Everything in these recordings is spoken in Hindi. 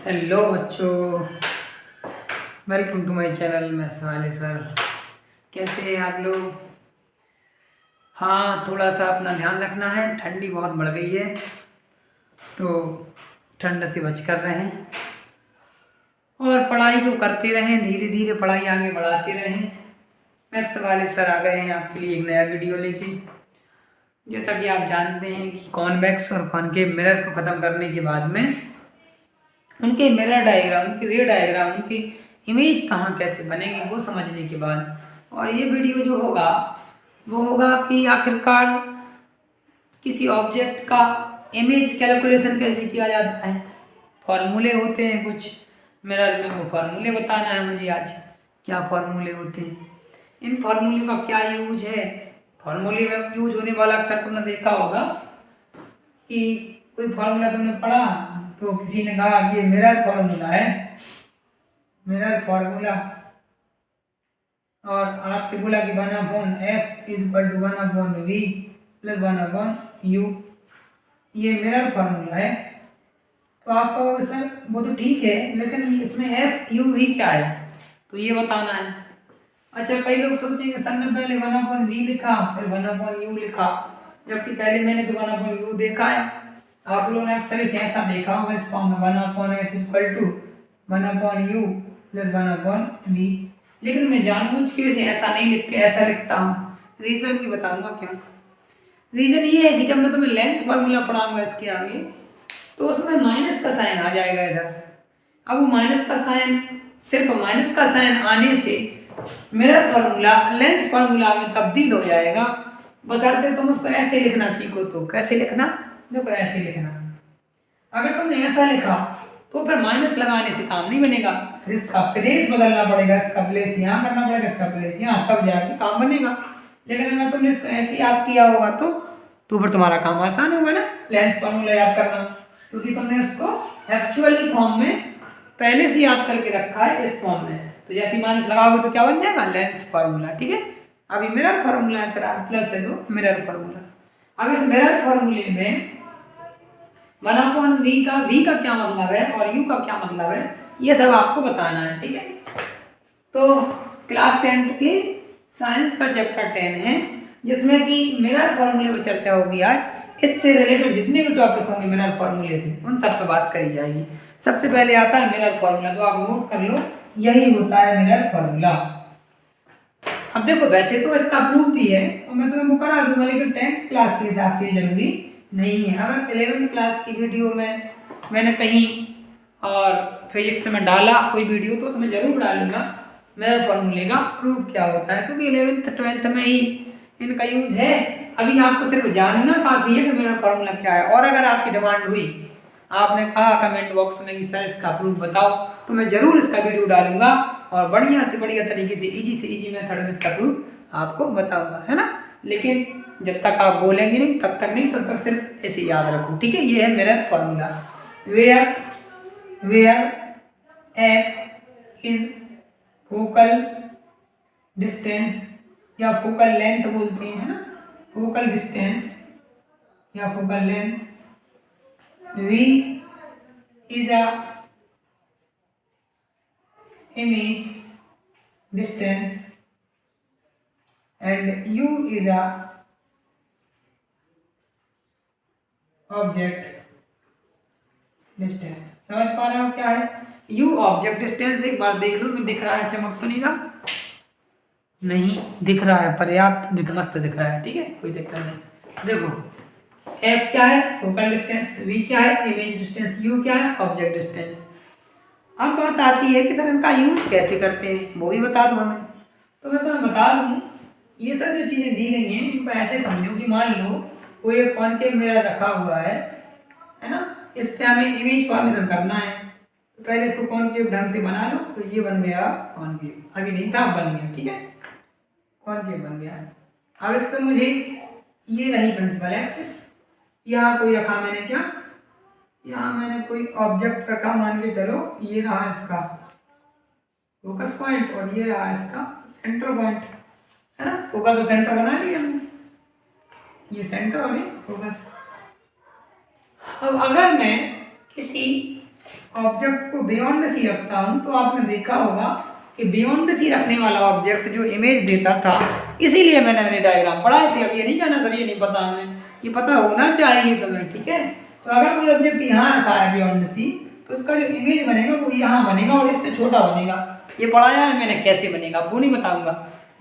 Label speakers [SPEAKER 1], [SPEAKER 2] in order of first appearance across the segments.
[SPEAKER 1] हेलो बच्चों, वेलकम टू माय चैनल। मैं सवाले सर। कैसे हैं आप लोग? हाँ, थोड़ा सा अपना ध्यान रखना है, ठंडी बहुत बढ़ गई है तो ठंड से बच कर रहें और पढ़ाई को करते रहें, धीरे धीरे पढ़ाई आगे बढ़ाते रहें। मैथ्स वाले सर आ गए हैं आपके लिए एक नया वीडियो लेके। जैसा कि आप जानते हैं कि कॉन्वेक्स और कॉनकेव मिरर को ख़त्म करने के बाद में उनके मिरर डायग्राम, उनके रे डायग्राम, उनकी इमेज कहाँ कैसे बनेंगे वो समझने के बाद, और ये वीडियो जो होगा वो होगा कि आखिरकार किसी ऑब्जेक्ट का इमेज कैलकुलेशन कैसे किया जाता है। फॉर्मूले होते हैं कुछ मिरर में, वो फॉर्मूले बताना है मुझे आज। क्या फॉर्मूले होते हैं, इन फॉर्मूले का क्या यूज है। फॉर्मूले में यूज होने वाला अक्सर तुमने देखा होगा कि कोई फॉर्मूला तुमने पढ़ा तो किसी ने कहा ये मिरर फॉर्मूला है, मिरर फॉर्मूला, और आपसे बोला कि 1/f is equal to 1/v plus 1/u, ये मिरर फॉर्मूला है। तो आप कहोगे सर वो तो ठीक है, लेकिन इसमें एफ यू वी क्या है, तो ये बताना है। अच्छा, कई लोग सोचेंगे सर ने पहले 1/v लिखा फिर 1/u लिखा, जबकि पहले मैंने तो 1/u देखा है। आप लोगों ने अक्सर इसे ऐसा देखा होगा इस फॉर्म में 1/f equal to 1/u plus 1/v, लेकिन मैं जानबूझ के इसे ऐसा नहीं लिख के ऐसा लिखता हूँ। रीजन भी बताऊंगा क्यों। रीजन ये है कि जब मैं तुम्हें लेंस फार्मूला पढ़ाऊंगा इसके आगे तो उसमें माइनस का साइन आ जाएगा इधर। अब वो माइनस का साइन, सिर्फ माइनस का साइन आने से मिरर फार्मूला लेंस फार्मूला में तब्दील हो जाएगा, बशर्ते तुम उसको ऐसे लिखना सीखो। तो कैसे लिखना, देखो ऐसे लिखना। अगर तुमने ऐसा लिखा तो फिर माइनस लगाने से काम नहीं बनेगा, फिर इसका प्लेस बदलना पड़ेगा, इसका प्लेस यहाँ करना पड़ेगा, इसका प्लेस यहाँ, तब जाके काम बनेगा। लेकिन अगर तुमने इसको ऐसे याद किया होगा तो फिर तुम्हारा काम आसान होगा ना, लेंस फार्मूला याद करना, क्योंकि तुमने उसको एक्चुअली फॉर्म में पहले से याद करके रखा है इस फॉर्म में। तो जैसे माइनस लगाओगे तो क्या बन जाएगा, लेंस फार्मूला। ठीक है, अभी मिरर फार्मूला है, फिर आप प्लस है दो मिरर फार्मूला। अब इस मिरर फार्मूले में 1/v का क्या मतलब है और u का क्या मतलब है, ये सब आपको बताना है। ठीक है, तो क्लास 10th के साइंस का चैप्टर 10 है, जिसमें कि मिरर फार्मूले पर चर्चा होगी आज। इससे रिलेटेड जितने भी टॉपिक होंगे मिरर फार्मूले से, उन सब पर बात करी जाएगी। सबसे पहले आता है मिरर फार्मूला, तो आप नोट कर लो, यही होता है मिरर फार्मूला। अब देखो, वैसे तो इसका प्रूफ भी है और मैं तुम्हें वो करा दूंगा, लेकिन 10th क्लास के हिसाब से जरूरी नहीं है। अगर 11th क्लास की वीडियो में मैंने कहीं और फिजिक्स में डाला कोई वीडियो तो उसमें जरूर डालूंगा मिरर फार्मूले का प्रूफ क्या होता है, क्योंकि 11th 12th में ही इनका यूज है। अभी आपको सिर्फ जानना काफी है कि मिरर फार्मूला क्या है, और अगर आपकी डिमांड हुई, आपने कहा कमेंट बॉक्स में कि सर इसका प्रूफ बताओ, तो मैं जरूर इसका वीडियो डालूंगा और बढ़िया से बढ़िया तरीके से इजी मेथड में इसका प्रूफ आपको बताऊंगा, है ना। लेकिन जब तक आप बोलेंगे नहीं तब तक नहीं, तब तक सिर्फ ऐसे याद रखो। ठीक है, ये है mirror formula. Where F is focal distance या फोकल लेंथ बोलते हैं, है ना, फोकल डिस्टेंस या focal length, v is a image distance and u is a object distance। समझ पा रहे हो क्या है u ऑब्जेक्ट डिस्टेंस? एक बार देख लो, मैं दिख रहा है, चमक तो नहीं रहा? नहीं दिख रहा है, पर्याप्त दिख, मस्त दिख रहा है। ठीक है, कोई दिक्कत नहीं। देखो f क्या है, फोकल डिस्टेंस, v क्या है, इमेज डिस्टेंस, u क्या है, ऑब्जेक्ट डिस्टेंस। अब बात आती है कि सर इनका यूज कैसे करते हैं, वो भी बता दो हमें। तो मैं तुम्हें बता दूं, ये सब जो चीज़ें दी गई हैं इनको ऐसे समझो कि मान लो कोई एक कॉनकेव मिरर रखा हुआ है ना, इस पे हमें इमेज फॉर्मेशन करना है। तो पहले इसको कॉनकेव ढंग से बना लो, तो ये बन गया कॉनकेव, अभी नहीं था, बन गया। ठीक है, कॉनकेव बन गया। अब इस पर मुझे ये रही प्रिंसिपल एक्सिस, यहाँ कोई रखा मैंने, क्या यहाँ मैंने कोई ऑब्जेक्ट रखा, मान के चलो ये रहा इसका फोकस पॉइंट और ये रहा इसका सेंटर पॉइंट, है ना। फोकस और सेंटर बना लिया हमने, ये सेंटर और ये फोकस। अब अगर मैं किसी ऑब्जेक्ट को बियॉन्ड सी रखता हूँ तो आपने देखा होगा कि बियॉन्ड सी रखने वाला ऑब्जेक्ट जो इमेज देता था, इसीलिए मैंने डायग्राम पढ़ाए थे। अब ये नहीं कहना सर ये नहीं पता हमें, ये पता होना चाहिए तुम्हें, ठीक है। तो अगर कोई ऑब्जेक्ट यहाँ रखा है बियॉन्ड सी, तो उसका जो इमेज बनेगा वो यहाँ बनेगा और इससे छोटा बनेगा। ये पढ़ाया है मैंने कैसे बनेगा, वो नहीं बताऊंगा।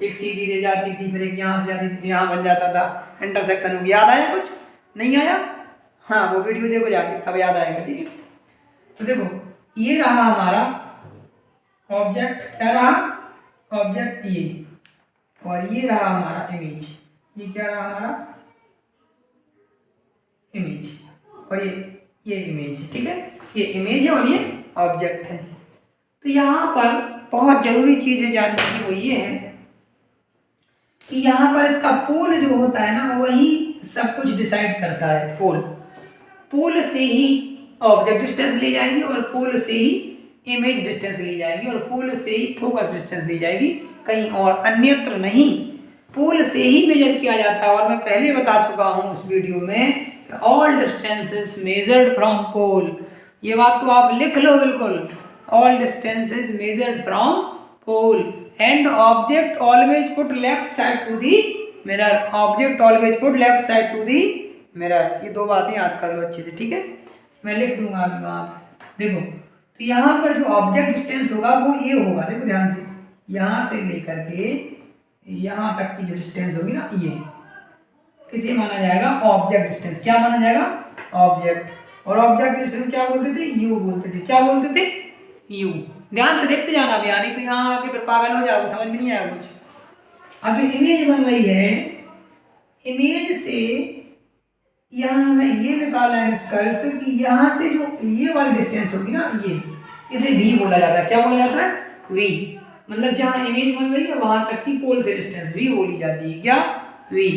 [SPEAKER 1] एक सीधी रह जाती थी, फिर एक यहाँ से जाती थी, यहाँ बन जाता था, इंटरसेक्शन हो गया। याद आया कुछ? नहीं आया? हाँ, वो वीडियो देखो जाके, तब याद आएगा, ठीक है। तो देखो ये रहा हमारा ऑब्जेक्ट, क्या रहा? ऑब्जेक्ट ये, और ये रहा हमारा इमेज। ये क्या रहा हमारा? इमेज। और ये इमेज है, ठीक है। ये इमेज है और ये ऑब्जेक्ट है। तो यहाँ पर बहुत जरूरी चीज है जानने की, वो ये है कि यहाँ पर इसका पोल जो होता है ना, वही सब कुछ डिसाइड करता है। पोल से ही ऑब्जेक्ट डिस्टेंस ली जाएगी, और पोल से ही इमेज डिस्टेंस ली जाएगी, और पोल से ही फोकस डिस्टेंस ली जाएगी, कहीं और अन्यत्र नहीं। पोल से ही मेजर किया जाता है। और मैं पहले बता चुका हूँ उस वीडियो में, all distances measured from pole. ये बात तो आप लिख लो बिल्कुल, all distances measured from pole and object always put left side to the mirror. Object always put left side to the mirror. ये दो बातें याद कर लो अच्छे से, ठीक है। मैं लिख दूंगा अभी वहां पे। देखो तो यहाँ पर जो ऑब्जेक्ट डिस्टेंस होगा वो ये होगा, देखो ध्यान से, यहाँ से लेकर के यहाँ तक की जो डिस्टेंस होगी ना, ये इसे माना जाएगा ऑब्जेक्ट डिस्टेंस। क्या माना जाएगा? ऑब्जेक्ट। और ऑब्जेक्ट डिस्टेंस क्या बोलते थे? यू बोलते थे। क्या बोलते थे? यू। ध्यान से देखते जाना भी, नहीं तो यहाँ आके फिर पागल हो जाओगे, समझ में नहीं आएगा कुछ। अब जो इमेज बन रही है, इमेज से यहाँ हमें ये निकालना है निष्कर्ष कि यहाँ से जो ये वाली डिस्टेंस होगी ना, ये इसे v बोला जाता है। क्या बोला जाता है? v। मतलब जहाँ इमेज बन रही है वहां तक की पोल से डिस्टेंस v बोली जाती है। क्या? v।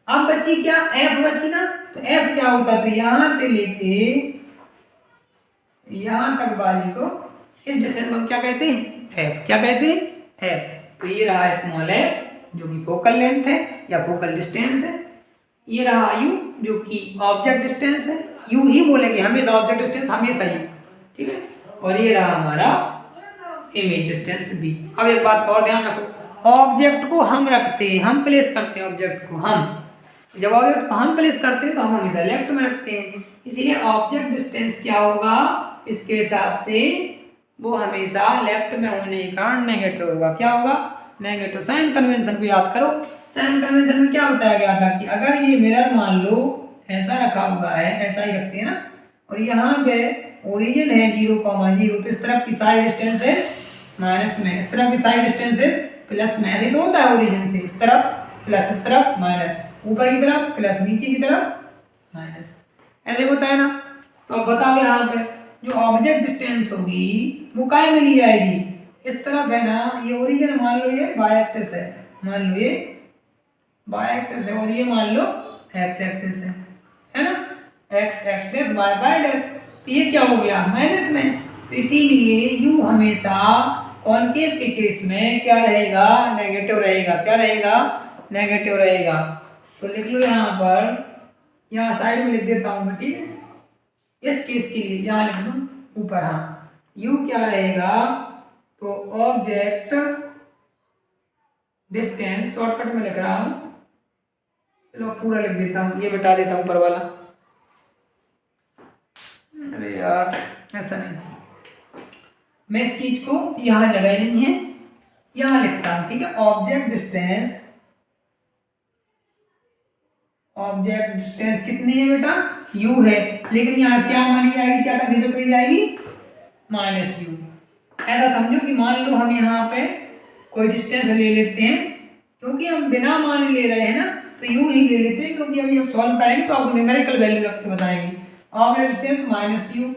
[SPEAKER 1] अब बची क्या? f बची ना। तो f क्या होता है? तो यहां से लेके यहां तक वाली को, इस डिस्टेंस को क्या कहते हैं? f। क्या कहते हैं? f। तो ये रहा स्मॉल f जो कि फोकल लेंथ है या फोकल डिस्टेंस है। ये रहा u जो कि ऑब्जेक्ट डिस्टेंस है, u ही बोलेंगे हमेशा, ऑब्जेक्ट डिस्टेंस हमेशा u, ठीक है। और ये रहा हमारा इमेज डिस्टेंस b। अब एक बात और ध्यान रखो, ऑब्जेक्ट को हम रखते हैं, हम प्लेस करते हैं ऑब्जेक्ट को। हम जब ऑब्जेक्ट को हम प्लेस करते हैं तो हम हमेशा लेफ्ट में रखते हैं, इसीलिए ऑब्जेक्ट डिस्टेंस क्या होगा इसके हिसाब से? वो हमेशा लेफ्ट में होने के कारण नेगेटिव होगा। क्या होगा? नेगेटिव। साइन कन्वेंशन को याद करो। साइन कन्वेंशन में क्या बताया गया था कि अगर ये मिरर मान लो ऐसा रखा हुआ है, ऐसा ही रखते हैं ना, और यहाँ पे ओरिजिन है 0,0, तो इस तरफ की साइड डिस्टेंस है माइनस में, इस तरफ की साइड डिस्टेंस है प्लस में। ऐसे तो होता है ओरिजिन से, इस तरफ प्लस, इस तरफ माइनस, ऊपर की तरफ प्लस, नीचे की तरफ माइनस, ऐसे होता है ना। तो अब बताओ यहाँ पे जो ऑब्जेक्ट डिस्टेंस होगी वो काय में ली जाएगी? इस तरफ है ना, ये ओरिजिन मान लो ये y एक्सिस है, मान लो ये y एक्सिस है, और ये मान लो x एक्सिस है ना, x डैश y डैश। तो ये क्या हो गया? माइनस में। तो इसीलिए u हमेशा कॉनकेव के केस में क्या रहेगा? नेगेटिव रहेगा। क्या रहेगा? नेगेटिव रहेगा। तो लिख लो यहाँ पर, यहाँ साइड में लिख देता हूँ मैं, ठीक है। इस केस के लिए यहाँ लिख दूँ ऊपर, हाँ, u क्या रहेगा? तो ऑब्जेक्ट डिस्टेंस, शॉर्टकट में लिख रहा हूं, चलो पूरा लिख देता हूं, ये मिटा देता हूं ऊपर वाला। अरे यार ऐसा नहीं, मैं इस चीज को यहां जगह नहीं है, यहां लिखता हूं, ठीक है। ऑब्जेक्ट डिस्टेंस, ऑब्जेक्ट डिस्टेंस कितनी है बेटा? u है, लेकिन यहाँ क्या मानी जाएगी? क्या कंसीडर करी जाएगी? Minus u। ऐसा समझो कि मान लो हम यहाँ पे कोई डिस्टेंस ले लेते हैं, क्योंकि हम बिना मान ले रहे हैं ना, तो यूं ही ले लेते हैं, क्योंकि अभी हम सॉल्व करेंगे तो आपको न्यूमेरिकल वैल्यू रख के बताएंगे। Object distance minus you.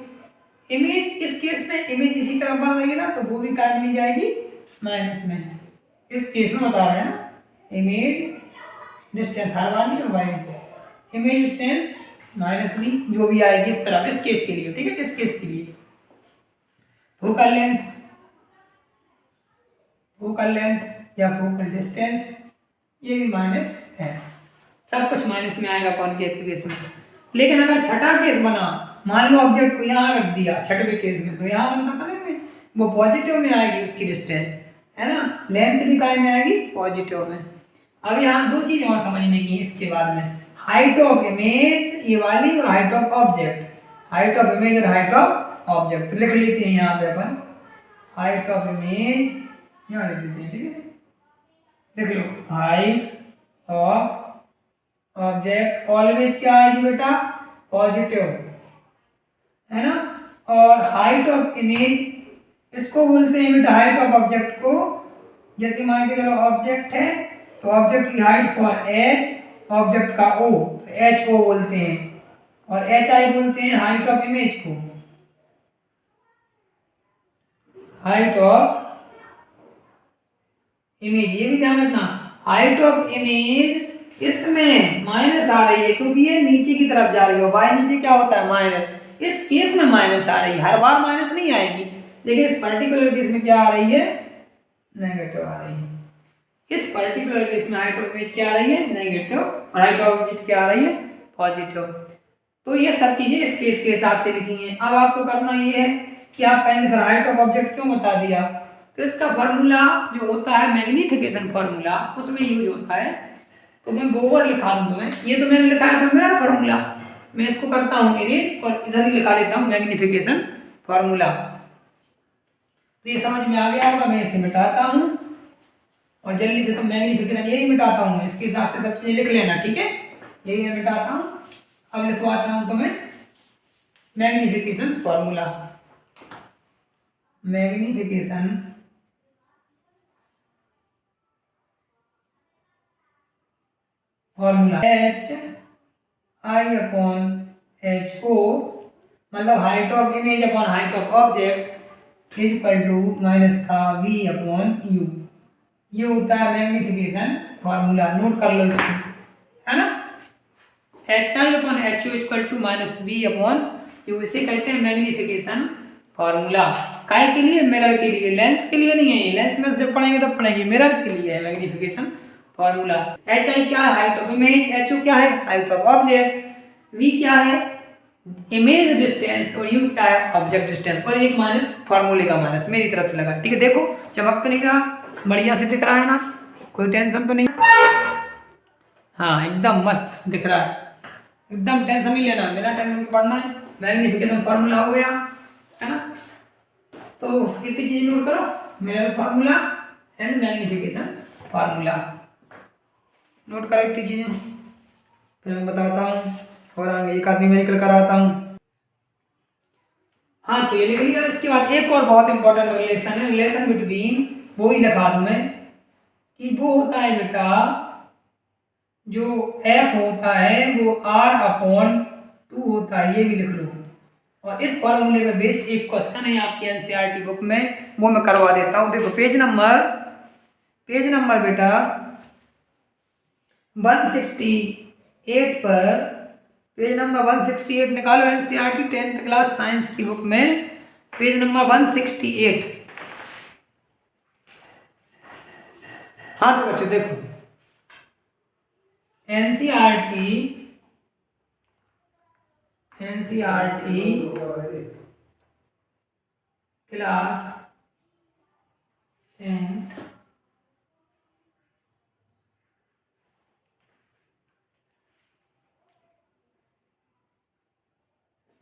[SPEAKER 1] Image, इस केस में इमेज इसी तरह बन रही है ना, तो वो भी क्या मिली जाएगी? माइनस में। इस केस में बता रहे हैं ना, इमेज डिस्टेंस हर बार नहीं होगा, इमेज डिस्टेंस माइनस भी जो भी आएगी इस तरफ, इस केस के लिए, ठीक है। इस केस के लिए फोकल लेंथ, फोकल लेंथ या फोकल डिस्टेंस, ये भी माइनस है, सब कुछ माइनस में आएगा कॉनकेव के केस में। लेकिन अगर छठा केस बना मान लो ऑब्जेक्ट को यहाँ रख दिया छठवें केस में, तो यहाँ बनता था ना वो पॉजिटिव में आएगी उसकी डिस्टेंस, है ना, लेंथ भी काय में आएगी, पॉजिटिव में। अब यहाँ दो चीजें और समझने की इसके बाद में, हाइट ऑफ इमेज ये वाली और height of object, height of image और हाइट ऑफ ऑब्जेक्ट लिख लेते हैं यहाँ पे अपन, हाइट ऑफ इमेज यहाँ लिख देते हैं, ठीक है, लिख लो हाइट ऑफ ऑब्जेक्ट ऑलवेज क्या आएगी बेटा, पॉजिटिव, है ना, और हाइट ऑफ इमेज इसको बोलते हैं बेटा हाइट ऑफ ऑब्जेक्ट को, जैसे मान के चलो ऑब्जेक्ट है तो ऑब्जेक्ट की हाइट फॉर एच, ऑब्जेक्ट का ओ तो एच ओ बोलते हैं, और एच आई बोलते हैं हाइट ऑफ इमेज को, हाइट ऑफ इमेज। ये भी ध्यान रखना, हाइट ऑफ इमेज इसमें माइनस आ रही है क्योंकि ये नीचे की तरफ जा रही है, वाई नीचे क्या होता है माइनस, इस केस में माइनस आ रही है, हर बार माइनस नहीं आएगी, लेकिन इस पर्टिकुलर केस में क्या आ रही है, नेगेटिव आ रही है। इस पर्टिकुलर केस में हाइट ऑफ इमेज क्या आ रही है, नेगेटिव, और हाइट ऑफ ऑब्जेक्ट क्या आ रही है, पॉजिटिव। तो ये सब चीजें इस केस के हिसाब से लिखी हैं। अब आपको करना ये है कि आप कहेंगे सर हाइट ऑफ ऑब्जेक्ट क्यों बता दिया, तो इसका फॉर्मूला जो होता है मैग्निफिकेशन फॉर्मूला उसमें यूज होता है, तो मैं बोवर लिखा दूं तुम्हें, ये तो मैंने लिखा है मेरा फॉर्मूला, मैं इसको करता हूँ इरेज और इधर ही लिखा देता हूँ मैग्निफिकेशन फॉर्मूला। तो ये समझ में आ गया होगा, मैं इसे मिटाता हूँ और जल्दी से तो मैग्निफिकेशन यही मिटाता हूँ, इसके हिसाब से सब चीजें लिख लेना, ठीक है, यही मैं मिटाता हूँ। अब लिखवाता हूँ तुम्हें magnification formula, magnification formula H I upon H O, मतलब height of image upon height of object is equal to minus का वी अपॉन यू, ये होता है मैग्निफिकेशन फॉर्मूला, नोट कर लो इसको, है ना, H I upon H O equal to minus V upon U, इसे कहते हैं मैग्निफिकेशन फॉर्मूला। काय के लिए, मिरर के लिए, लेंस के लिए नहीं है ये, लेंस में जब पढ़ेंगे तब पढ़ेंगे, मिरर के लिए है मैग्निफिकेशन फॉर्मूला। एच आई क्या है, height of image, H O क्या है, हाइट ऑफ ऑब्जेक्ट, वी क्या है, इमेज डिस्टेंस, और यू क्या है, ऑब्जेक्ट डिस्टेंस, पर एक माइनस फॉर्मूले का माइनस मेरी तरफ से लगा, ठीक है, देखो चमक तो नहीं रहा, बढ़िया से दिख रहा है ना, कोई टेंशन तो नहीं, हाँ एकदम मस्त दिख रहा है, एकदम टेंशन नहीं लेना, बिना टेंशन के पढ़ना है। मैग्निफिकेशन फॉर्मूला हो गया, है ना, तो इतनी चीज नोट करो, mirror formula and magnification formula, note करो इतनी चीजें, फिर मैं बताता हूँ और आगे एक आदमी में निकल कर आता हूँ। हाँ तो ये लिख लिया, इसके बाद एक और बहुत इंपॉर्टेंट रिलेशन है, रिलेशन बिटवीन, वो ही लिखा दूं मैं कि वो होता है बेटा जो एफ होता है वो आर अपॉन 2 होता है, ये भी लिख लो, और इस फॉर्मूले में बेस्ड एक क्वेश्चन है आपकी एनसीईआरटी बुक में, वो मैं करवा देता हूँ। देखो पेज नंबर बेटा 168 पर, पेज नंबर 168 निकालो एनसीईआरटी 10th क्लास साइंस की बुक में, पेज नंबर 168। हाँ तो बच्चों देखो NCERT class 10th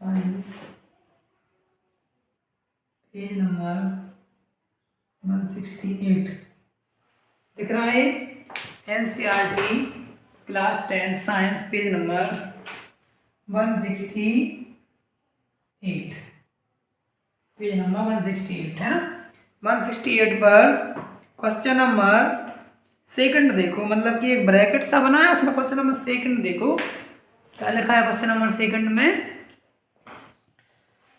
[SPEAKER 1] science page number 168 दिख रहा है, NCERT class 10 science page number 168, page number 168 है ना, 168 पर क्वेश्चन नंबर सेकंड देखो, मतलब कि एक ब्रैकेट सा बना है उसमें क्वेश्चन नंबर सेकंड देखो क्या लिखा है, क्वेश्चन नंबर सेकंड में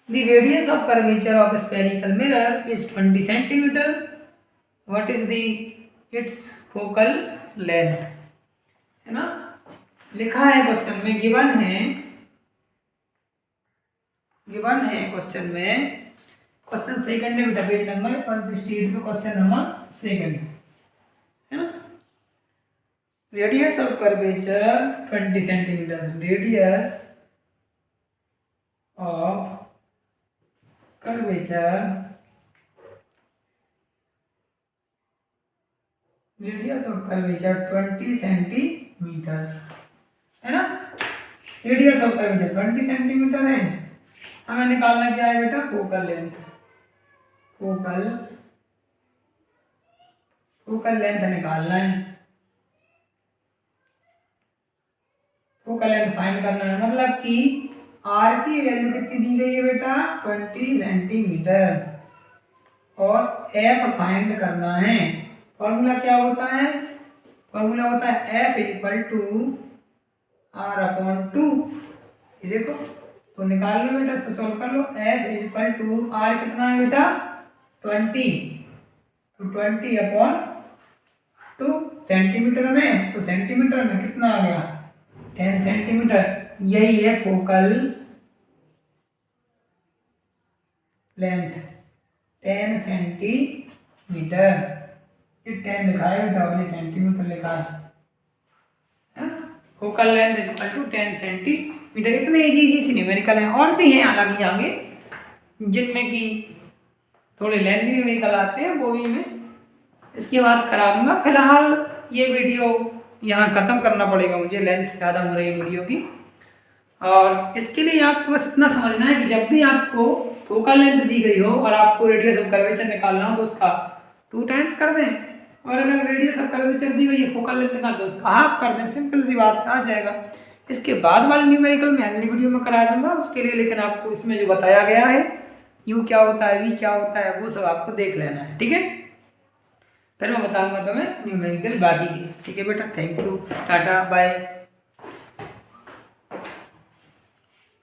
[SPEAKER 1] the radius of curvature of spherical mirror is 20 centimetre, what is the it's focal length, है ना, लिखा है क्वेश्चन में, गिवन है क्वेश्चन में, क्वेश्चन सेकंड में बेटा पेज नंबर 168 पे क्वेश्चन नंबर सेकंड, है ना, radius of curvature 20 centimetre, radius of curvature, radius of curvature 20 centimetre है ना। रेडियस ऑफ कर्वेचर 20 सेंटीमीटर है। हमें निकालना क्या है बेटा, फोकल लेंथ। फोकल लेंथ निकालना है, फोकल लेंथ फाइंड करना है। मतलब कि आर की वैल्यू कितनी दी गई है बेटा, 20 सेंटीमीटर, और एफ फाइंड करना है। फॉर्मूला क्या होता है, फॉर्मूला होता है F equal to R upon 2। ये देखो, तो निकाल लो बेटा, इसको सॉल्व कर लो। एफ इक्वल टू आर कितना है बेटा, 20, तो 20 अपॉन 2 सेंटीमीटर में, तो सेंटीमीटर में कितना आ गया, 10 सेंटीमीटर। यही है फोकल लेंथ, 10 सेंटीमीटर। ये 10 लिखा है बेटा और ये सेंटीमीटर लिखा है। Focal length is equal to 10 centimetre. इतने इजी से न्यूमेरिकल हैं, और भी हैं हालांकि आगे जिनमें कि थोड़े लेंथी न्यूमेरिकल आते हैं, वो भी मैं इसके बाद करा दूंगा। फिलहाल ये वीडियो यहाँ ख़त्म करना पड़ेगा मुझे, लेंथ ज़्यादा हो रही है वीडियो की। और इसके लिए आपको बस इतना समझना है कि जब भी आपको फोकल लेंथ दी गई हो और आपको रेडियस ऑफ कर्वेचर निकालना हो तो उसका 2 टाइम्स कर दें, और अगर रेडियस ऑफ कर्वेचर दी गई है फोकल लेंथ का तो उसका हाफ कर दें। सिंपल सी बात आ जाएगा। इसके बाद वाले न्यूमेरिकल मैं अगली वीडियो में करा दूंगा उसके लिए, लेकिन आपको इसमें जो बताया गया है यू क्या होता है, वी क्या होता है, वो सब आपको देख लेना है, ठीक है। फिर मैं बताऊंगा तुम्हें न्यूमेरिकल बाकी की, ठीक है बेटा। Thank you, tata, bye.